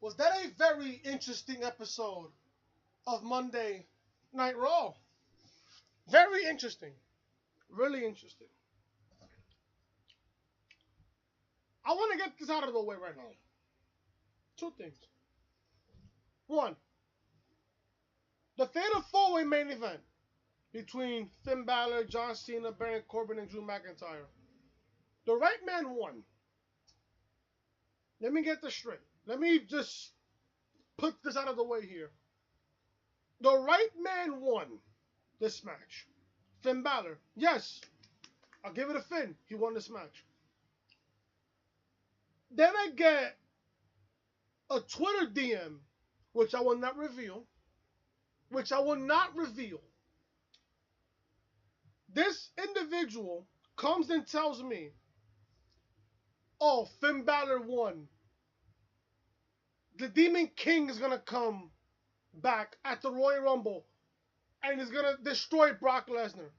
Was that a very interesting episode of Monday Night Raw? Very interesting. Really interesting. I want to get this out of the way right now. Two things. One, the Fatal 4-Way main event between Finn Balor, John Cena, Baron Corbin, and Drew McIntyre. The right man won. Let me get this straight. Let me just put this out of the way here. The right man won this match. Finn Balor. Yes, I'll give it a Finn. He won this match. Then I get a Twitter DM, which I will not reveal. This individual comes and tells me, oh, Finn Balor won. The Demon King is going to come back at the Royal Rumble and is going to destroy Brock Lesnar.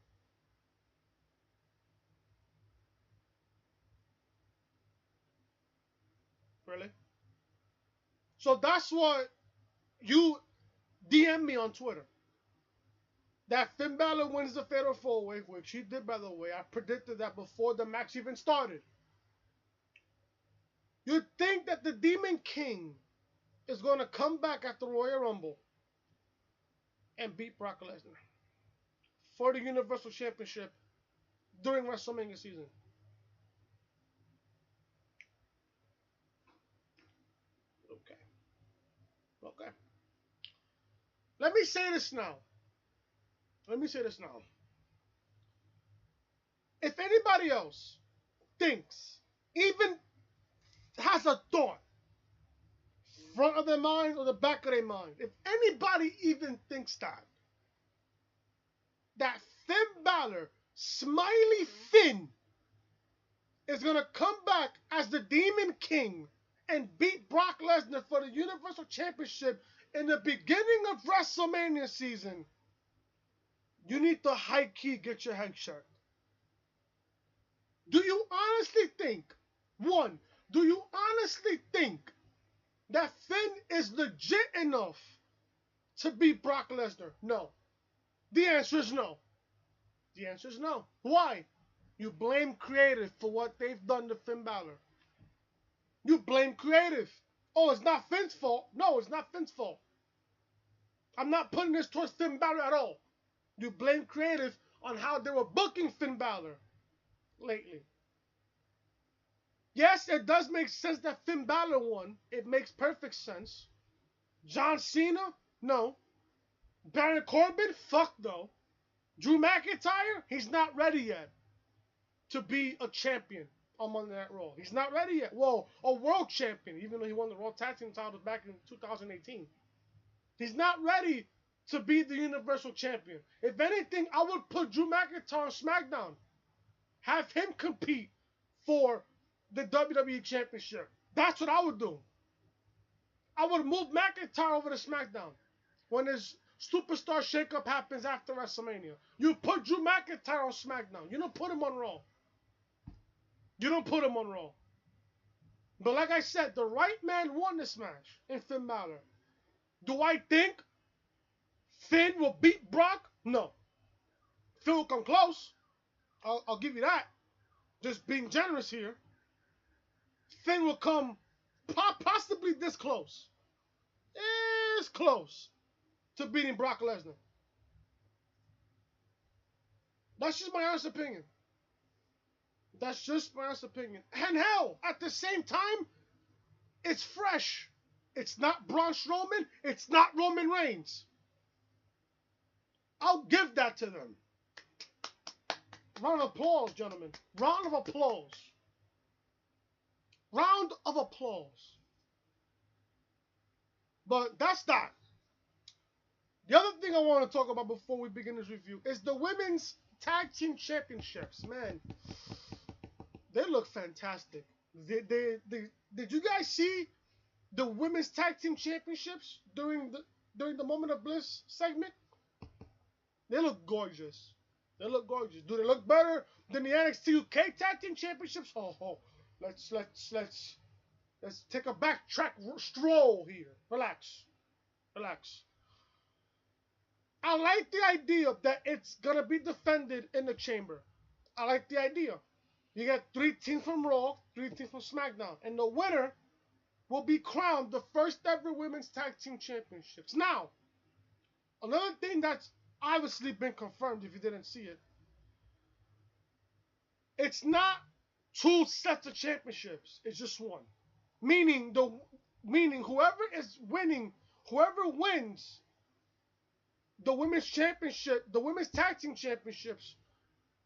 Really? So that's what you DM me on Twitter. That Finn Balor wins the Fatal 4-Way, which he did, by the way. I predicted that before the match even started. You think that the Demon King is going to come back at the Royal Rumble and beat Brock Lesnar for the Universal Championship during WrestleMania season? Okay. Let me say this now. If anybody else thinks, even has a thought, front of their mind or the back of their mind, if anybody even thinks that Finn Balor, Smiley Finn, is going to come back as the Demon King and beat Brock Lesnar for the Universal Championship in the beginning of WrestleMania season, you need to high-key get your head checked. Do you honestly think that Finn is legit enough to beat Brock Lesnar? No. The answer is no. Why? You blame creative for what they've done to Finn Balor. You blame creative. Oh, it's not Finn's fault. No, it's not Finn's fault. I'm not putting this towards Finn Balor at all. You blame creative on how they were booking Finn Balor lately. Yes, it does make sense that Finn Balor won. It makes perfect sense. John Cena? No. Baron Corbin? Fuck no. Drew McIntyre? He's not ready yet to be a champion on Monday Night Raw. He's not ready yet. Well, a world champion, even though he won the Raw Tag Team titles back in 2018. He's not ready to be the Universal Champion. If anything, I would put Drew McIntyre on SmackDown. Have him compete for the WWE Championship. That's what I would do. I would move McIntyre over to SmackDown when his superstar shakeup happens after WrestleMania. You put Drew McIntyre on SmackDown. You don't put him on Raw. But like I said, the right man won this match in Finn Balor. Do I think Finn will beat Brock? No. Finn will come close. I'll give you that. Just being generous here. Finn will come possibly this close. It's close to beating Brock Lesnar. That's just my honest opinion. And hell, at the same time, it's fresh. It's not Braun Strowman. It's not Roman Reigns. I'll give that to them. Round of applause, gentlemen. Round of applause. But that's that. The other thing I want to talk about before we begin this review is the women's tag team championships. Man, they look fantastic. Did you guys see the women's tag team championships during the Moment of Bliss segment? They look gorgeous. Do they look better than the NXT UK tag team championships? Oh, let's Let's take a backtrack stroll here. Relax. Relax. I like the idea that it's going to be defended in the chamber. I like the idea. You get 3 teams from Raw, 3 teams from SmackDown. And the winner will be crowned the first ever women's tag team championships. Now, another thing that's obviously been confirmed if you didn't see it. It's not 2 sets of championships. It's just one. Meaning whoever is winning, whoever wins the women's championship, the women's tag team championships,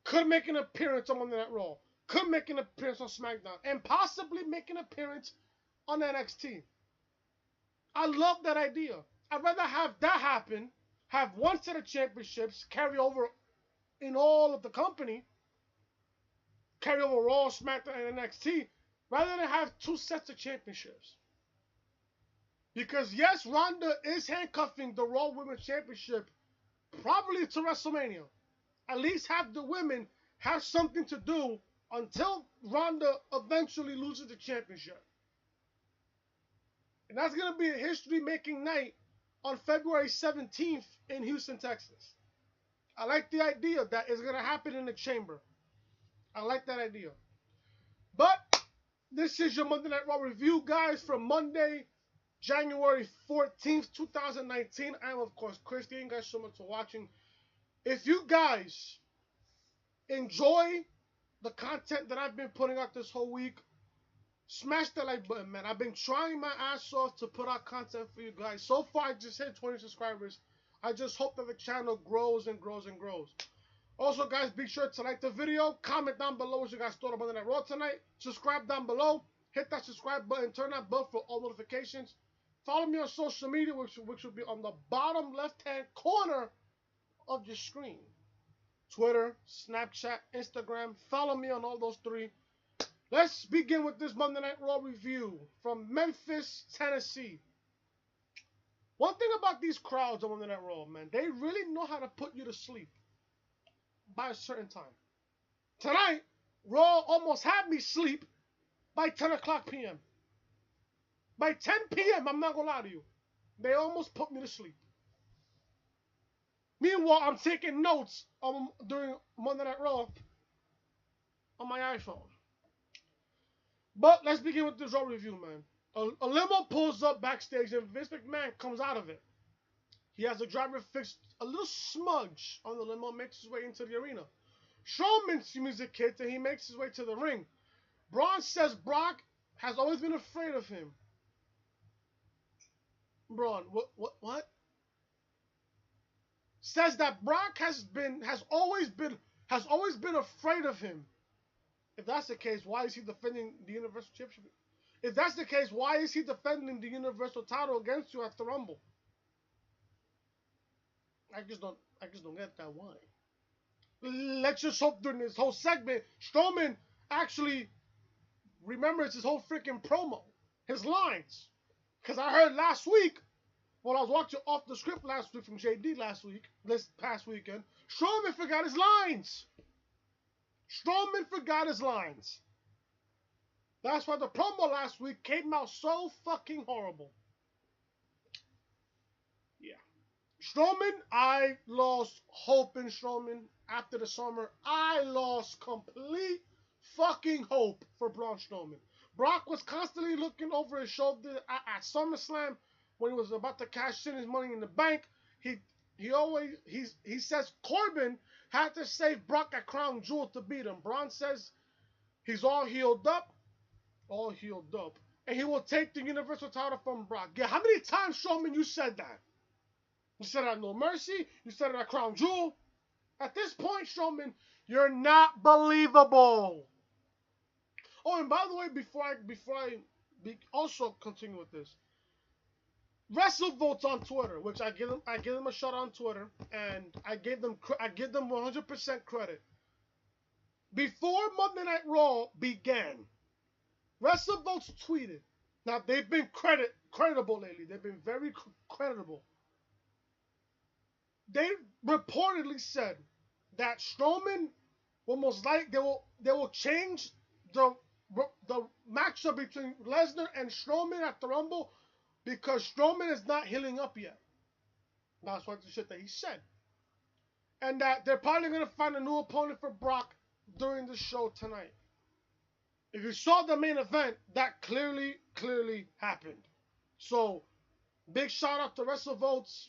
could make an appearance on Monday Night Raw, could make an appearance on SmackDown, and possibly make an appearance on NXT. I love that idea. I'd rather have that happen, have one set of championships carry over in all of the company, carry over Raw, SmackDown, and NXT, rather than have 2 sets of championships. Because yes, Ronda is handcuffing the Raw Women's Championship probably to WrestleMania. At least have the women have something to do until Ronda eventually loses the championship. And that's going to be a history-making night on February 17th in Houston, Texas. I like the idea that it's going to happen in the chamber. I like that idea. But this is your Monday Night Raw review, guys, for Monday, January 14th, 2019. I am, of course, Chris. Thank you guys so much for watching. If you guys enjoy the content that I've been putting out this whole week, smash that like button, man. I've been trying my ass off to put out content for you guys. So far, I just hit 20 subscribers. I just hope that the channel grows and grows and grows. Also, guys, be sure to like the video. Comment down below what you guys thought about that Raw tonight. Subscribe down below. Hit that subscribe button. Turn that bell for all notifications. Follow me on social media, which will be on the bottom left-hand corner of your screen. Twitter, Snapchat, Instagram. Follow me on all those 3. Let's begin with this Monday Night Raw review from Memphis, Tennessee. One thing about these crowds on Monday Night Raw, man, they really know how to put you to sleep by a certain time. Tonight, Raw almost had me sleep by 10 o'clock p.m. By 10 p.m., I'm not going to lie to you, they almost put me to sleep. Meanwhile, I'm taking notes during Monday Night Raw on my iPhone. But let's begin with this Raw review, man. A limo pulls up backstage and Vince McMahon comes out of it. He has the driver fix a little smudge on the limo, makes his way into the arena. Strowman sees the kid and he makes his way to the ring. Braun says Brock has always been afraid of him. Braun, what? Says that Brock has always been afraid of him. If that's the case, why is he defending the Universal Championship? If that's the case, why is he defending the Universal title against you at the Rumble? I just don't get that why. Let's just hope during this whole segment, Strowman actually remembers his whole freaking promo, his lines. Because I heard last week, when I was watching Off the Script last week from JD this past weekend, Strowman forgot his lines. Strowman forgot his lines. That's why the promo last week came out so fucking horrible. Yeah. Strowman, I lost hope in Strowman after the summer. I lost complete fucking hope for Braun Strowman. Brock was constantly looking over his shoulder at SummerSlam when he was about to cash in his Money in the Bank. He says Corbin had to save Brock at Crown Jewel to beat him. Braun says he's all healed up, and he will take the Universal title from Brock. Yeah, how many times, Strowman, you said that? You said it at No Mercy. You said it at Crown Jewel. At this point, Strowman, you're not believable. Oh, and by the way, before I also continue with this, WrestleVotes on Twitter, which I give them a shout out on Twitter, and I give them 100% credit. Before Monday Night Raw began, WrestleVotes tweeted. Now they've been credible lately. They've been very credible. They reportedly said that Strowman will most likely they will change the match matchup between Lesnar and Strowman at the Rumble because Strowman is not healing up yet. That's what the shit that he said. And that they're probably going to find a new opponent for Brock during the show tonight. If you saw the main event, that clearly happened. So, big shout out to WrestleVotes.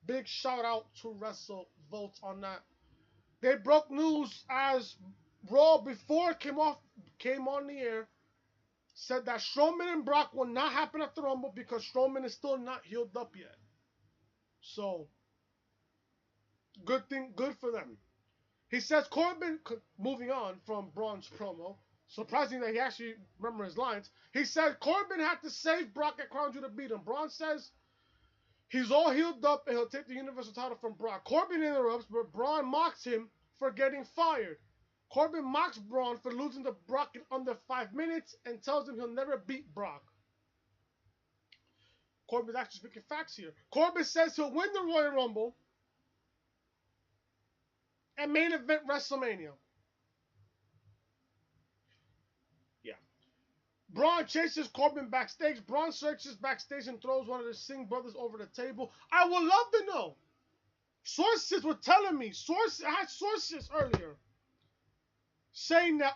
Big shout out to WrestleVotes on that. They broke news as Raw before it came on the air. Said that Strowman and Brock will not happen at the Rumble because Strowman is still not healed up yet. So, good for them. He says Corbin, moving on from Braun's promo, surprising that he actually remembered his lines. He said Corbin had to save Brock at Crown Jewel to beat him. Braun says he's all healed up and he'll take the Universal title from Brock. Corbin interrupts, but Braun mocks him for getting fired. Corbin mocks Braun for losing to Brock in under 5 minutes and tells him he'll never beat Brock. Corbin's actually speaking facts here. Corbin says he'll win the Royal Rumble and main event WrestleMania. Yeah. Braun chases Corbin backstage. Braun searches backstage and throws one of the Singh brothers over the table. I would love to know. Sources were telling me. I had sources earlier saying that,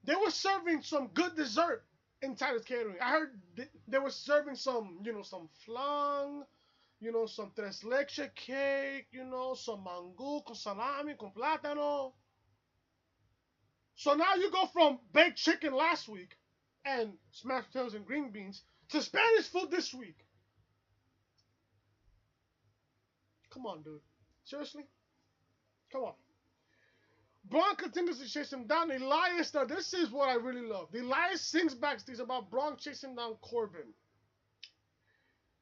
they were serving some good dessert in Titus Catering. I heard they were serving some flan, some tres leche cake, some mangú con salami, con plátano. So now you go from baked chicken last week and smashed potatoes and green beans to Spanish food this week. Come on, dude. Seriously? Come on. Braun continues to chase him down. Elias, now this is what I really love. Elias sings backstage about Braun chasing down Corbin.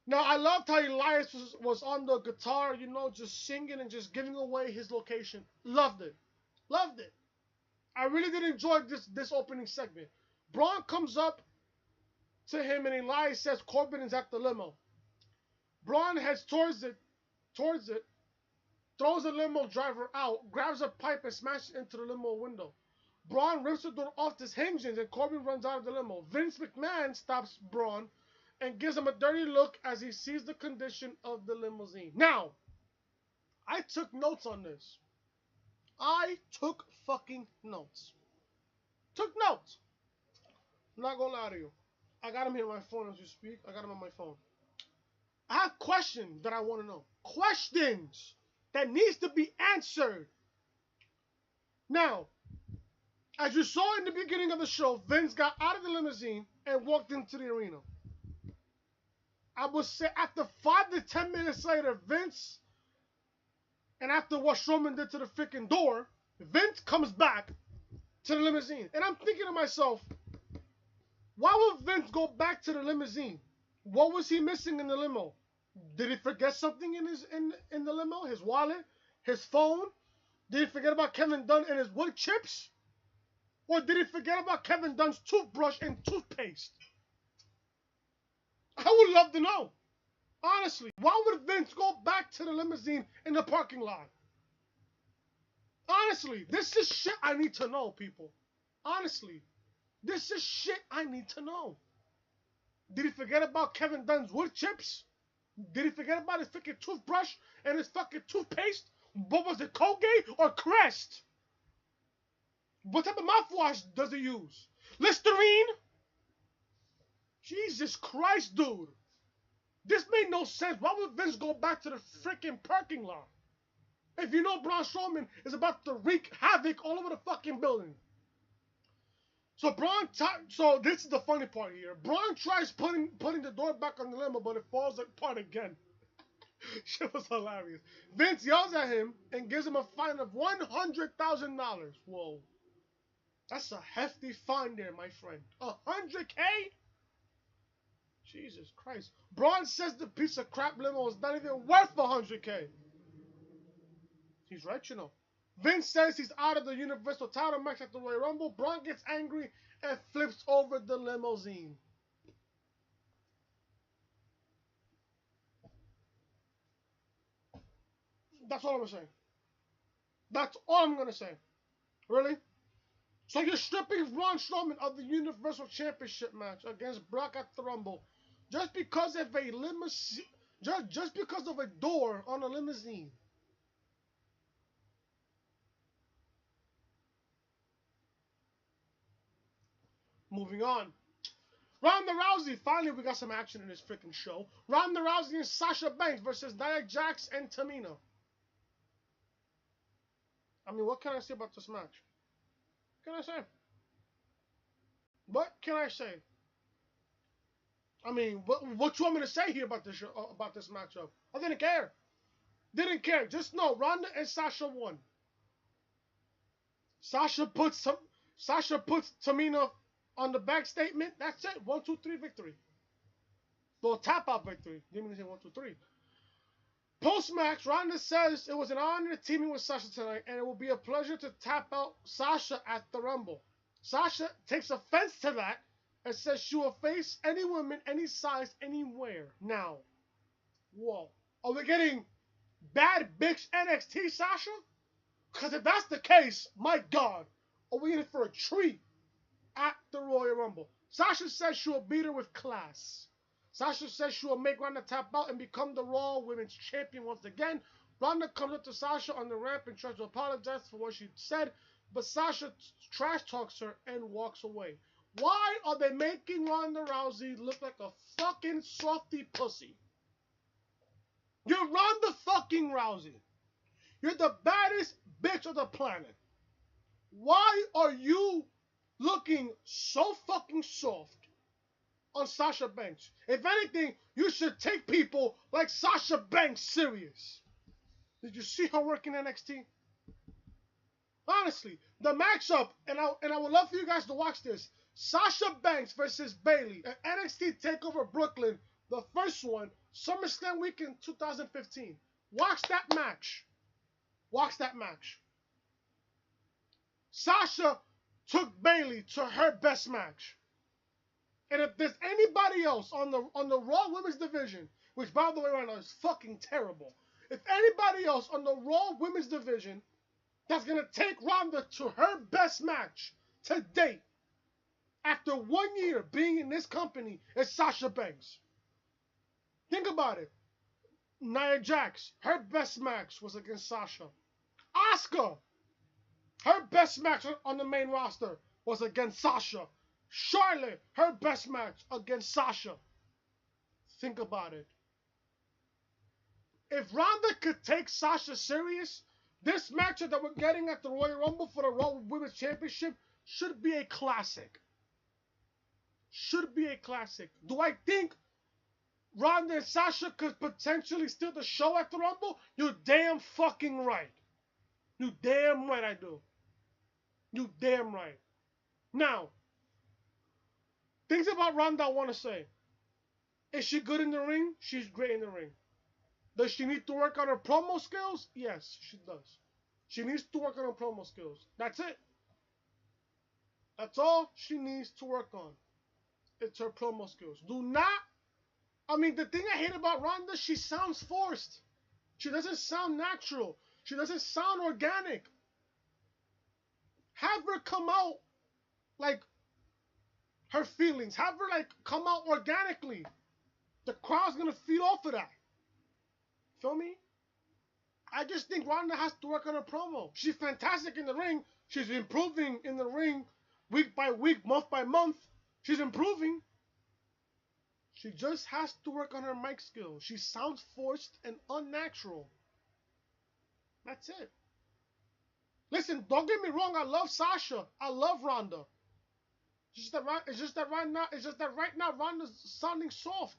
Now, I loved how Elias was on the guitar, just singing and just giving away his location. Loved it. Loved it. I really did enjoy this opening segment. Braun comes up to him and Elias says Corbin is at the limo. Braun heads towards it, throws the limo driver out, grabs a pipe and smashes into the limo window. Braun rips the door off his hinges and Corbin runs out of the limo. Vince McMahon stops Braun and gives him a dirty look as he sees the condition of the limousine. Now, I took notes on this. I took fucking notes. Took notes. I'm not gonna lie to you. I got them here on my phone as you speak. I got them on my phone. I have questions that I want to know. Questions that needs to be answered. Now, as you saw in the beginning of the show, Vince got out of the limousine and walked into the arena. I would say after 5 to 10 minutes later, Vince, and after what Strowman did to the freaking door, Vince comes back to the limousine. And I'm thinking to myself, why would Vince go back to the limousine? What was he missing in the limo? Did he forget something in the limo? His wallet? His phone? Did he forget about Kevin Dunn and his wood chips? Or did he forget about Kevin Dunn's toothbrush and toothpaste? I would love to know. Honestly, why would Vince go back to the limousine in the parking lot? Honestly, this is shit I need to know, people. Honestly, this is shit I need to know. Did he forget about Kevin Dunn's wood chips? Did he forget about his freaking toothbrush and his fucking toothpaste? What was it, Colgate or Crest? What type of mouthwash does he use? Listerine? Jesus Christ, dude. This made no sense. Why would Vince go back to the freaking parking lot? If you know Braun Strowman is about to wreak havoc all over the fucking building. So so this is the funny part here. Braun tries putting the door back on the limo, but it falls apart again. Shit was hilarious. Vince yells at him and gives him a fine of $100,000. Whoa. That's a hefty fine there, my friend. $100K? Jesus Christ. Braun says the piece of crap limo is not even worth $100K. He's right, Vince says he's out of the Universal title match at the Royal Rumble. Braun gets angry and flips over the limousine. That's all I'm going to say. That's all I'm going to say. Really? So you're stripping Braun Strowman of the Universal Championship match against Brock at the Rumble just because of a limousine, just because of a door on a limousine. Moving on. Ronda Rousey. Finally, we got some action in this freaking show. Ronda Rousey and Sasha Banks versus Nia Jax and Tamina. I mean, what can I say about this match? What can I say? What can I say? I mean, what you want me to say here about this matchup? I didn't care. Didn't care. Just know Ronda and Sasha won. Sasha puts Tamina on the back statement. That's it. 1, 2, 3 victory. Well, tap out victory. Didn't even say 1, 2, 3. Post match, Ronda says it was an honor teaming with Sasha tonight, and it will be a pleasure to tap out Sasha at the Rumble. Sasha takes offense to that and says she will face any woman, any size, anywhere. Now, whoa. Are we getting bad bitch NXT Sasha? Because if that's the case, my God, are we in for a treat at the Royal Rumble? Sasha says she will beat her with class. Sasha says she will make Ronda tap out and become the Raw Women's Champion once again. Ronda comes up to Sasha on the ramp and tries to apologize for what she said, but Sasha trash talks her and walks away. Why are they making Ronda Rousey look like a fucking softy pussy? You're Ronda fucking Rousey. You're the baddest bitch on the planet. Why are you looking so fucking soft on Sasha Banks? If anything, you should take people like Sasha Banks serious. Did you see her work in NXT? Honestly, the matchup, and I would love for you guys to watch this. Sasha Banks versus Bayley at NXT TakeOver Brooklyn, the first one, SummerSlam weekend 2015. Watch that match. Watch that match. Sasha took Bayley to her best match. And if there's anybody else on the Raw Women's Division, which by the way right now is fucking terrible, if anybody else on the Raw Women's Division that's gonna take Ronda to her best match to date after 1 year being in this company is Sasha Banks. Think about it. Nia Jax, her best match was against Sasha. Asuka, her best match on the main roster was against Sasha. Charlotte, her best match against Sasha. Think about it. If Ronda could take Sasha serious, this matchup that we're getting at the Royal Rumble for the Raw Women's Championship should be a classic. Should be a classic. Do I think Ronda and Sasha could potentially steal the show at the Rumble? You damn fucking right. You damn right I do. You damn right. Now, things about Ronda I want to say. Is she good in the ring? She's great in the ring. Does she need to work on her promo skills? Yes, she does. She needs to work on her promo skills. That's it. That's all she needs to work on. It's her promo skills. Do not... I mean, the thing I hate about Ronda, she sounds forced. She doesn't sound natural. She doesn't sound organic. Have her come out like her feelings. Have her like come out organically. The crowd's gonna feed off of that. Feel me? I just think Ronda has to work on her promo. She's fantastic in the ring. She's improving in the ring week by week, month by month. She's improving. She just has to work on her mic skills. She sounds forced and unnatural. That's it. Listen, don't get me wrong. I love Sasha. I love Ronda. It's just that right now Ronda's sounding soft.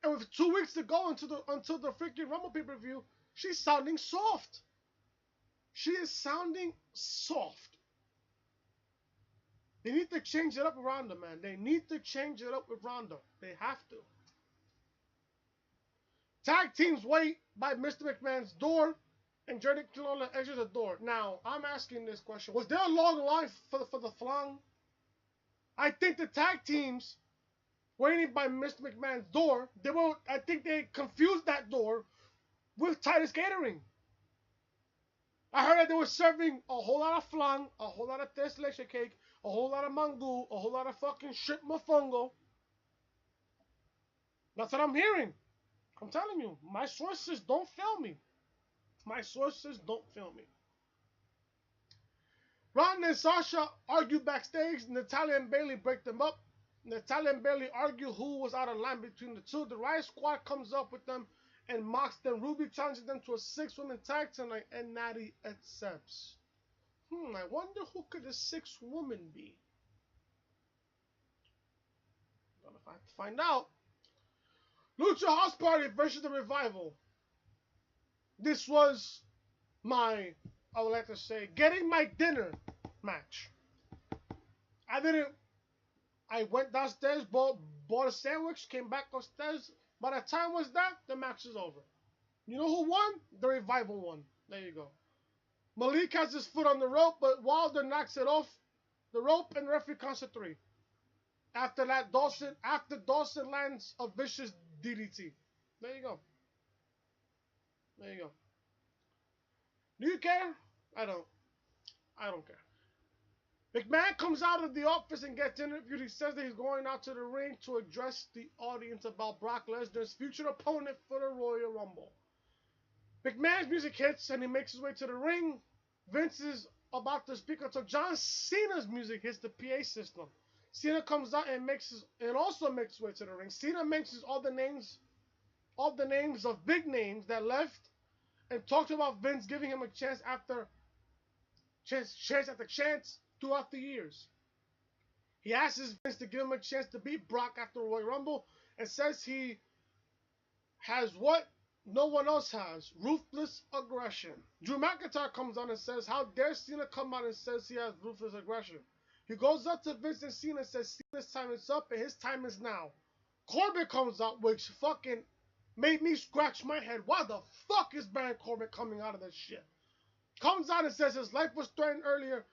And with 2 weeks to go until the freaking Rumble pay-per-view, she's sounding soft. She is sounding soft. They need to change it up with Ronda, man. They need to change it up with Ronda. They have to. Tag teams wait by Mr. McMahon's door, and Johnny Canola exits the door. Now, I'm asking this question. Was there a long line for the Flang? I think the tag teams waiting by Mr. McMahon's door, I think they confused that door with Titus Catering. I heard that they were serving a whole lot of flan, a whole lot of tres leche cake, a whole lot of mango, a whole lot of fucking shrimp mofongo. That's what I'm hearing. I'm telling you, my sources don't fail me. My sources don't fail me. Ron and Sasha argue backstage. Natalya and Bayley break them up. Natalya and Bayley argue who was out of line between the two. The Riot Squad comes up with them and mocks them. Ruby challenges them to a 6-woman tag tonight, and Natty accepts. I wonder who could the 6th woman be. Gonna have to find out. Lucha House Party versus the Revival. This was my, I would like to say, getting my dinner match. I went downstairs, bought a sandwich, came back upstairs. By the time was that, the match is over. You know who won? The Revival won. There you go. Malik has his foot on the rope, but Wilder knocks it off the rope, and the referee counts to 3. After that, Dawson lands a vicious DDT. There you go. There you go. Do you care? I don't. I don't care. McMahon comes out of the office and gets interviewed. He says that he's going out to the ring to address the audience about Brock Lesnar's future opponent for the Royal Rumble. McMahon's music hits and he makes his way to the ring. Vince is about to speak until John Cena's music hits the PA system. Cena comes out and also makes his way to the ring. Cena mentions all the names of big names that left, and talked about Vince giving him a chance after chance throughout the years. He asks Vince to give him a chance to beat Brock after Royal Rumble, and says he has what no one else has: ruthless aggression. Drew McIntyre comes on and says, "How dare Cena come out and says he has ruthless aggression?" He goes up to Vince and Cena and says Cena's time is up and his time is now. Corbin comes out, which fucking made me scratch my head. Why the fuck is Baron Corbin coming out of this shit? Comes out and says his life was threatened earlier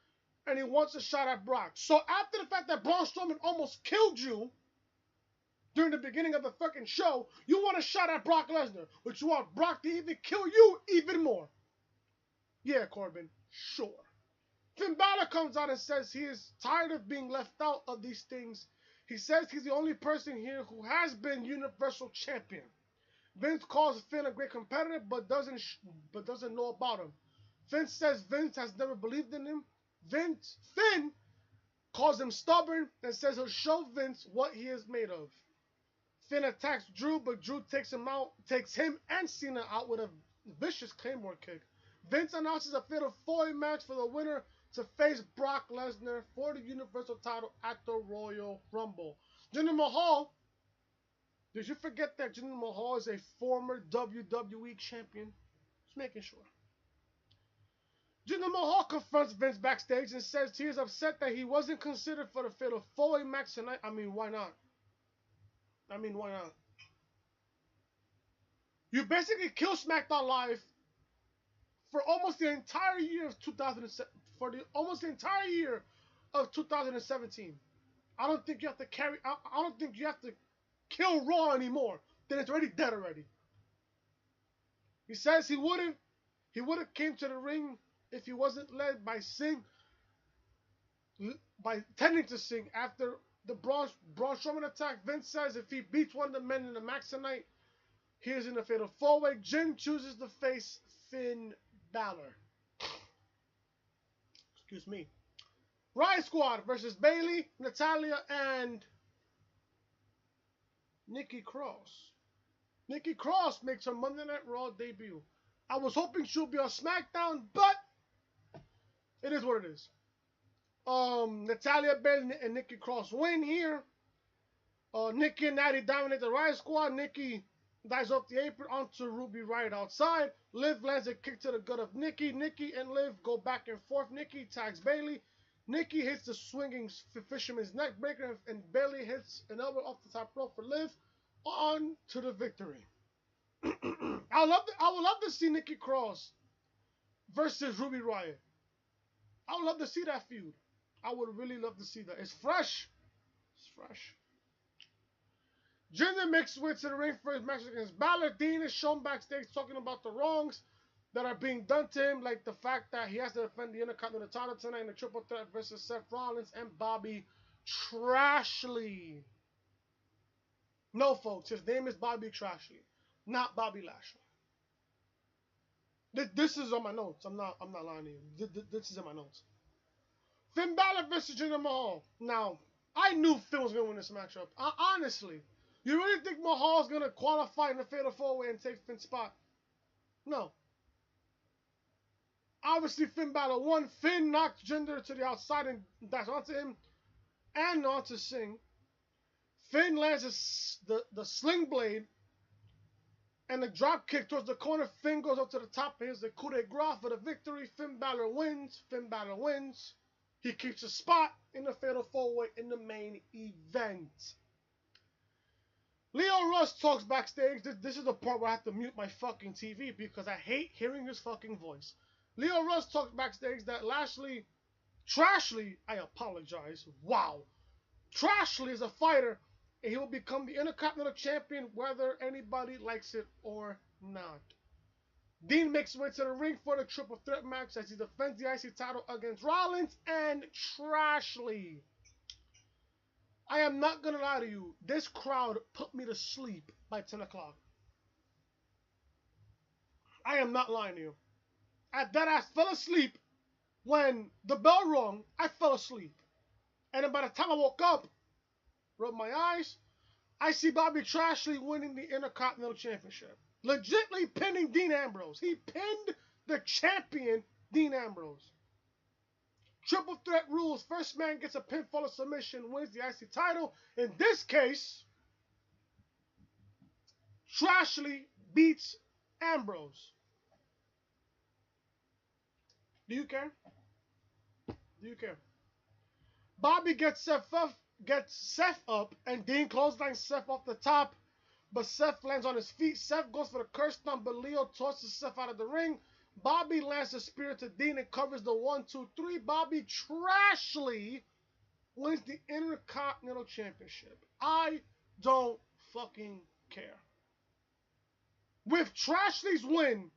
and he wants a shot at Brock. So after the fact that Braun Strowman almost killed you during the beginning of the fucking show, you want a shot at Brock Lesnar, but you want Brock to even kill you even more. Yeah, Corbin, sure. Finn Balor comes out and says he is tired of being left out of these things. He says he's the only person here who has been Universal Champion. Vince calls Finn a great competitor, but doesn't know about him. Finn says Vince has never believed in him. Finn calls him stubborn and says he'll show Vince what he is made of. Finn attacks Drew, but Drew takes him and Cena out with a vicious Claymore kick. Vince announces a fatal 4-way match for the winner to face Brock Lesnar for the Universal title at the Royal Rumble. Jinder Mahal, did you forget that Jinder Mahal is a former WWE champion? Just making sure. Jinder Mahal confronts Vince backstage and says he is upset that he wasn't considered for the fatal 4-way match tonight. I mean, why not? You basically killed SmackDown Live for almost the entire year of 2007. For almost the entire year of 2017. I don't think you have to I don't think you have to kill Raw anymore. Then it's already dead already. He says he would have came to the ring if he wasn't led by tending to Singh after the Braun Strowman attack. Vince says if he beats one of the men in the match tonight, he is in the fatal 4-way. Jim chooses to face Finn Balor. Excuse me. Riot Squad versus Bayley, Natalya, and Nikki Cross. Nikki Cross makes her Monday Night Raw debut. I was hoping she'll be on SmackDown, but it is what it is. Natalya, Bayley, and Nikki Cross win here. Nikki and Natty dominate the Riot Squad. Nikki dives off the apron onto Ruby Riott outside. Liv lands a kick to the gut of Nikki. Nikki and Liv go back and forth. Nikki tags Bayley. Nikki hits the swinging fisherman's neck breaker, and Bayley hits an elbow off the top rope for Liv. On to the victory. I would love to see Nikki Cross versus Ruby Riott. I would love to see that feud. I would really love to see that. It's fresh. It's fresh. Jinder makes his way to the ring for his match against Balor. Dean is shown backstage talking about the wrongs that are being done to him, like the fact that he has to defend the Intercontinental title tonight in the triple threat versus Seth Rollins and Bobby Trashley. No, folks, his name is Bobby Trashley, not Bobby Lashley. This is on my notes. I'm not lying to you. This is in my notes. Finn Balor versus Jinder Mahal. Now, I knew Finn was gonna win this matchup. Honestly, you really think Mahal's gonna qualify in the Fatal 4-Way and take Finn's spot? No. Obviously, Finn Balor won. Finn knocked Jinder to the outside and dashed onto him and onto Singh. Finn lands the sling blade and the drop kick towards the corner. Finn goes up to the top and hits the coup de grace for the victory. Finn Balor wins. Finn Balor wins. He keeps his spot in the Fatal 4-Way in the main event. Leo Rush talks backstage. This is the part where I have to mute my fucking TV because I hate hearing his fucking voice. Leo Rush talks backstage that Trashley, I apologize. Wow. Trashley is a fighter and he will become the Intercontinental Champion whether anybody likes it or not. Dean makes his way to the ring for the triple threat match as he defends the IC title against Rollins and Trashley. I am not going to lie to you. This crowd put me to sleep by 10 o'clock. I am not lying to you. At that ass fell asleep when the bell rung. I fell asleep. And then by the time I woke up, rubbed my eyes, I see Bobby Trashley winning the Intercontinental Championship. Legitly pinning Dean Ambrose. He pinned the champion, Dean Ambrose. Triple threat rules. First man gets a pinfall or submission, wins the IC title. In this case, Trashley beats Ambrose. Do you care? Do you care? Bobby gets Seth up, and Dean clotheslines Seth off the top, but Seth lands on his feet. Seth goes for the curse stomp, but Leo tosses Seth out of the ring. Bobby lands the spear to Dean and covers the 1, 2, 3. Bobby Trashley wins the Intercontinental Championship. I don't fucking care. With Trashley's winning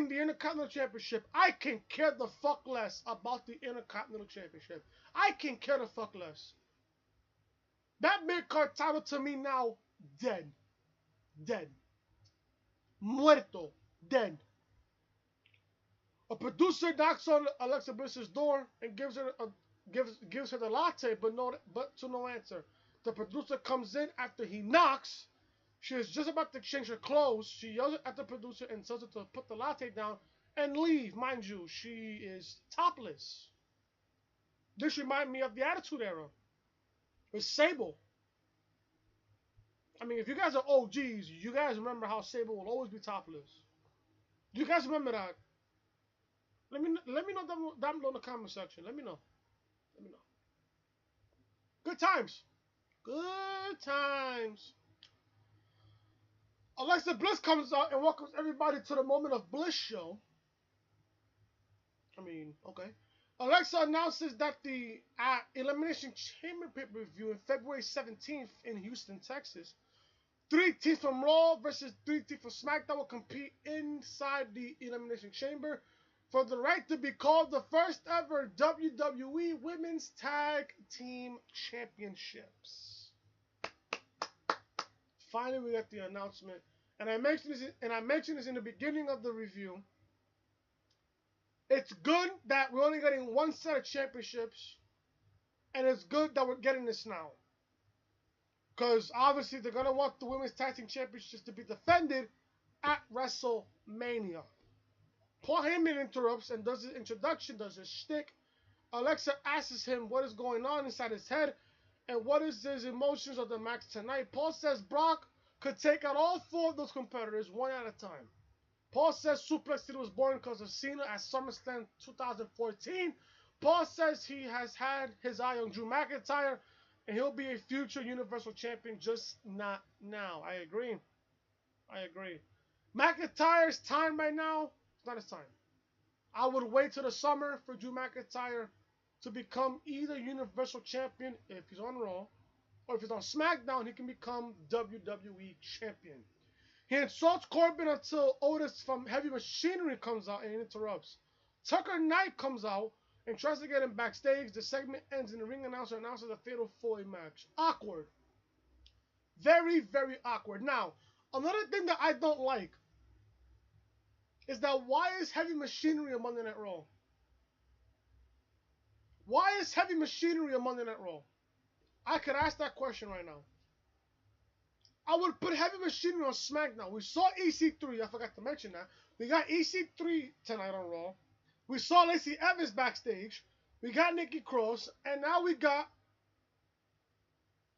the Intercontinental Championship, I can care the fuck less about the Intercontinental Championship. I can care the fuck less. That mid-card title to me now, dead. Dead. Muerto. Dead. A producer knocks on Alexa Bliss's door and gives her the latte, but to no answer. The producer comes in after he knocks. She is just about to change her clothes. She yells at the producer and tells her to put the latte down and leave. Mind you, she is topless. This reminds me of the Attitude Era with Sable. I mean, if you guys are OGs, you guys remember how Sable will always be topless. Do you guys remember that? Let me know down below in the comment section. Let me know. Let me know. Good times. Good times. Alexa Bliss comes out and welcomes everybody to the Moment of Bliss show. I mean, okay. Alexa announces that the Elimination Chamber pay-per-view in February 17th in Houston, Texas. 3 teams from Raw versus 3 teams from SmackDown will compete inside the Elimination Chamber for the right to be called the first ever WWE Women's Tag Team Championships. Finally, we got the announcement, and I mentioned this in the beginning of the review. It's good that we're only getting one set of championships, and it's good that we're getting this now. Because obviously they're going to want the Women's Tag Team Championships to be defended at WrestleMania. Paul Heyman interrupts and does his introduction, does his shtick. Alexa asks him what is going on inside his head and what is his emotions of the match tonight. Paul says Brock could take out all 4 of those competitors one at a time. Paul says Suplex City was born because of Cena at SummerSlam 2014. Paul says he has had his eye on Drew McIntyre and he'll be a future Universal Champion, just not now. I agree. McIntyre's time right now, it's not his time. I would wait till the summer for Drew McIntyre to become either Universal Champion if he's on Raw, or if he's on SmackDown, he can become WWE Champion. He insults Corbin until Otis from Heavy Machinery comes out and interrupts. Tucker Knight comes out and tries to get him backstage. The segment ends and the ring announcer announces a fatal 4-way match. Awkward. Very, very awkward. Now, another thing that I don't like is that why is Heavy Machinery on Monday Night Raw? Why is Heavy Machinery on Monday Night Raw? I could ask that question right now. I would put Heavy Machinery on SmackDown. We saw EC3. I forgot to mention that. We got EC3 tonight on Raw. We saw Lacey Evans backstage. We got Nikki Cross. And now we got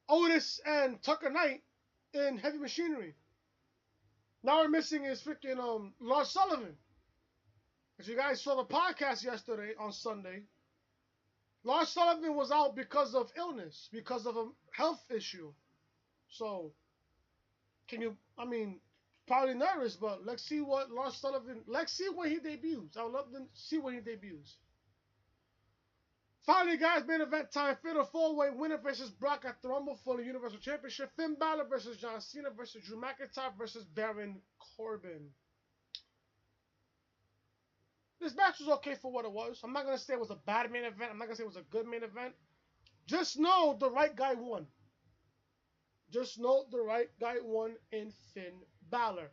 Otis and Tucker Knight in Heavy Machinery. Now we're missing is freaking Lars Sullivan. As you guys saw the podcast yesterday on Sunday, Lars Sullivan was out because of illness, because of a health issue. So, probably nervous, but let's see what Lars Sullivan, let's see when he debuts. I would love to see when he debuts. Finally, guys, main event time. Fatal 4-way winner versus Brock at the Rumble for the Universal Championship. Finn Balor versus John Cena versus Drew McIntyre versus Baron Corbin. This match was okay for what it was. I'm not going to say it was a bad main event. I'm not going to say it was a good main event. Just know the right guy won. Just know the right guy won in Finn Balor.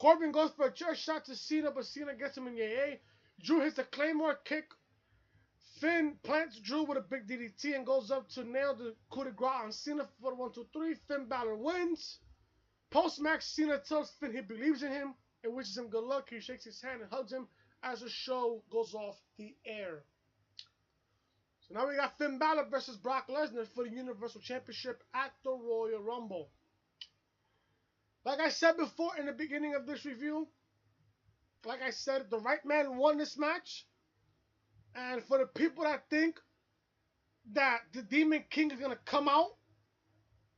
Corbin goes for a chair shot to Cena, but Cena gets him in the AA. Drew hits a Claymore kick. Finn plants Drew with a big DDT and goes up to nail the coup de grace on Cena for the 1, 2, 3. Finn Balor wins. Post-match, Cena tells Finn he believes in him and wishes him good luck. He shakes his hand and hugs him as the show goes off the air. So now we got Finn Balor versus Brock Lesnar for the Universal Championship at the Royal Rumble. Like I said before in the beginning of this review, like I said, the right man won this match. And for the people that think that the Demon King is going to come out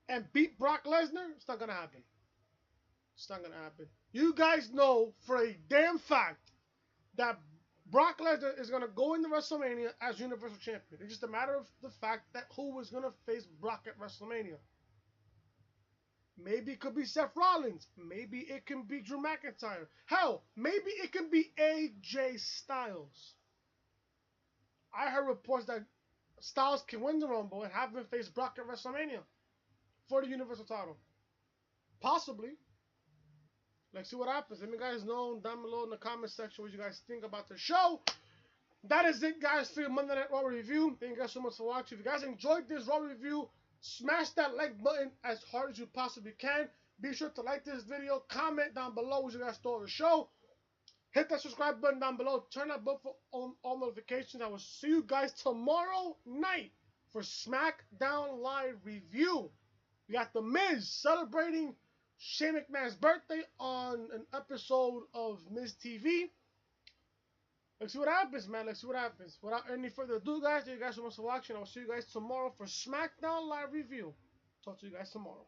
and beat Brock Lesnar, it's not going to happen. It's not going to happen. You guys know for a damn fact that Brock Lesnar is going to go into WrestleMania as Universal Champion. It's just a matter of the fact that who is going to face Brock at WrestleMania. Maybe it could be Seth Rollins. Maybe it can be Drew McIntyre. Hell, maybe it can be AJ Styles. I heard reports that Styles can win the Rumble and have him face Brock at WrestleMania for the Universal title. Possibly. Let's see what happens. Let me guys know down below in the comment section what you guys think about the show. That is it, guys, for your Monday Night Raw review. Thank you guys so much for watching. If you guys enjoyed this Raw review, smash that like button as hard as you possibly can. Be sure to like this video. Comment down below what you guys thought of the show. Hit that subscribe button down below. Turn that bell for all notifications. I will see you guys tomorrow night for SmackDown Live review. We got The Miz celebrating Shane McMahon's birthday on an episode of Miz TV. Let's see what happens, man. Let's see what happens. Without any further ado, guys, thank you guys so much for watching. I will see you guys tomorrow for SmackDown Live review. Talk to you guys tomorrow.